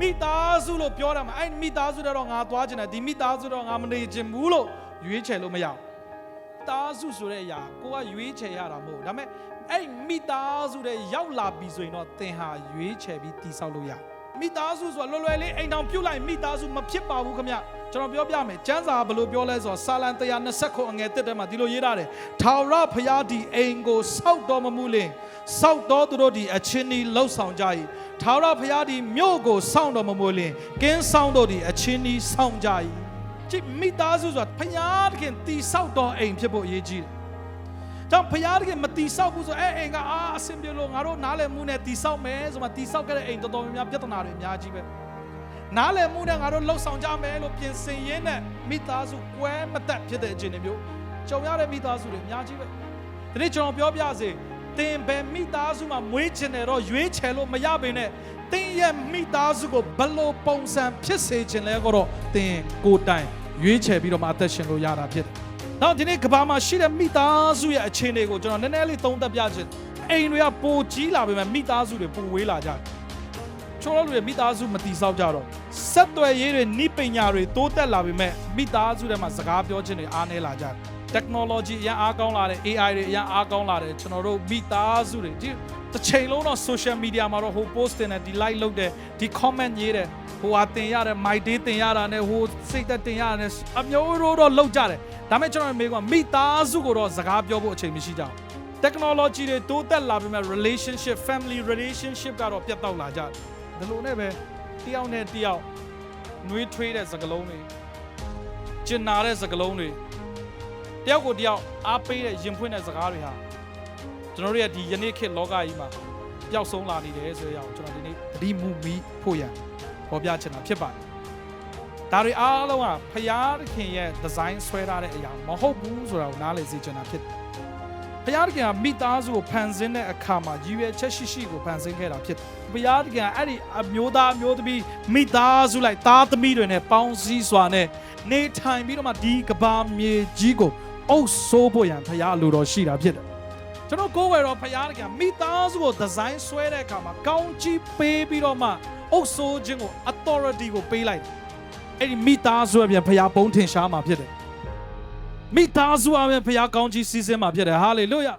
မိသားစုလို့ပြောတာမှာအဲ့မိသားစုတော့ငါသွားချင်တယ်ဒီမိသားစုတော့ငါမနေချင်ဘူးလို့ရွေးချယ်လို့မရဘူးသားစုဆိုတဲ့အရာကိုကရွေးချယ်ရတာမဟုတ်ဒါပေမဲ့အဲ့မိသားစုတဲ့ရောက်လာပြီဆိုရင်တော့သင်ဟာရွေးချယ်ပြီးတည်ဆောက်လို့ရမိသားစုဆိုတာလွယ်လွယ်လေးအိမ်တော်ပြုတ်လိုက်မိသားစုမဖြစ်ပါဘူးခင်ဗျကျွန်တော်ပြောပြမယ်ကျမ်းစာဘယ်လိုပြောလဲဆိုတော့စာလံ120အငယ်1ထဲမှာဒီလိုရေးထားတယ်ထာဝရဘုရားဒီအိမ်ကိုစောက်တော်မမူလင်စောက်တော်သူတို့ဒီအချင်းဒီလှုပ်ဆောင်ကြ၏ထာဝရဘုရားဒီမြို့ကိုစောင့်တော်မမူလင်ကင်းဆောင်တို့ဒီအချင်းဒီစောင့်ကြ၏ကြည့်မိသားစုဆိုတာဘုရားသခင်တည်ဆောက်တော်အိမ်ဖြစ်ဖို့အရေးကြီးတယ်ကြောင့်ဘုရားသခင်မတည်ဆောက်ဘူးဆိုအဲ့အိမ်ကအဆင်ပြေလို့ငါတို့နားလည်မှုနဲ့တည်ဆောက်မယ်ဆိုမှတည်ဆောက်ခဲ့တဲ့အိမ်တော်တော်များများပြဿနာတွေအများကြီးပဲနားလည်မှုနဲ့ငါတို့လှုပ်ဆောင်ကြမယ်လို့ပြင်ဆင်ရင်းနဲ့မိသားစုကွဲမတက်ဖြစ်တဲ့အခြေအနေမျိုးကြုံရတဲ့မိသားစုတွေအများကြီးပဲဒီနေ့ကျွန်တော်ပြောပြစေသင်ဘယ်မိသားစုမှာမွေးချင်တယ်တော့ရွေးချယ်လို့မရပေနဲ့သင်ရဲ့မိသားစုကိုဘယ်လိုပုံစံဖြစ်စေချင်လဲတော့သင်ကိုယ်တိုင်ရွေးချယ်ပြီးတော့မှအသက်ရှင်လို့ရတာဖြစ်တယ်။နောက်ဒီနေ့ကဘာမှာရှိတဲ့မိသားစုရဲ့အခြေအနေကိုကျွန်တော်နည်းနည်းလေးသုံးသပ်ပြချင်အိမ်တွေကပိုကြီးလာပေမဲ့မိသားစုတွေပိုဝေးလာကြတယ်။ချိုးလို့တွေမိသားစုမတည်ဆောက်ကြတော့ဆက်သွယ်ရေးတွေနိပညာတွေတိုးတက်လာပေမဲ့မိသားစုထဲမှာစကားပြောခြင်းတွေအားနည်းလာကြတယ်။ technology အရင်အားကောင်းလာတယ် AI တွေအရင်အားကောင်းလာတယ်ကျွန်တော်တို့မိသားစုတွေဒီတစ်ချိန်လုံးတော့ social media မှာတော့ဟို post တင်တယ်ဒီ like လုပ်တယ်ဒီ comment ရေးတယ်ဟိုဟာတင်ရတယ် my day တင်ရတာနဲ့ဟိုစိတ်သက်တင်ရတာနဲ့အမျိုးတို့တော့လောက်ကြတယ်ဒါပေမဲ့ကျွန်တော်မေးကမိသားစုကိုတော့စကားပြောဖို့အချိန်မရှိကြဘူး technology တွေတိုးတက်လာပေမဲ့ relationship family relationship ကတော့ပြတ်တောက်လာကြတယ်ဒီလိုနဲ့ပဲတယောက်နဲ့တယောက်နှွေးထွေးတဲ့စကားလုံးတွေကျင်နာတဲ့စကားလုံးတွေတယောက်ကိုတယောက်အားပေးတဲ့ရင်ဖွင့်တဲ့စကားတွေဟာကျွန်တော်တို့ရဲ့ဒီယနေ့ခေတ်လောကကြီးမှာပျောက်ဆုံးလာနေတယ်ဆိုရအောင်ကျွန်တော်ဒီနေ့သတိမူမိဖို့ရပေါ်ပြချင်တာဖြစ်ပါတယ်ဒါတွေအားလုံးကဖျားသခင်ရဲ့ဒီဇိုင်းဆွဲထားတဲ့အရာမဟုတ်ဘူးဆိုတာကိုနားလည်စေချင်တာဖြစ်တယ်ဖျားသခင်ကမိသားစုကိုဖန်ဆင်းတဲ့အခါမှာရည်ရွယ်ချက်ရှိရှိကိုဖန်ဆင်းခဲ့တာဖြစ်တယ်ဖျားသခင်ကအဲ့ဒီအမျိုးသားအမျိုးသမီးမိသားစုလိုက်သားသမီးတွေနဲ့ပေါင်းစည်းစွာနဲ့နေထိုင်ပြီးတော့မှဒီကဘာမြေကြီးကိုအုပ်ဆိုးဖို့ရန်ဖျားလိုတော်ရှိတာဖြစ်တယ်ကျွန်တော်ကိုယ်ဝယ်တော့ဖျားသခင်မိသားစုကိုဒီဇိုင်းဆွဲတဲ့အခါမှာကောင်းကြီးပေးပြီးတော့မှအုပ်ဆိုးခြင်းကို authority ကိုပေးလိုက်အဲ့ဒီမိသားစုအပြင်ဖျားပုံးထင်ရှားမှာဖြစ်တယ်မိသားစုအပြင်ဖျားကောင်းကြီးစီးစင်းမှာဖြစ်တယ်ဟာလေလုယာ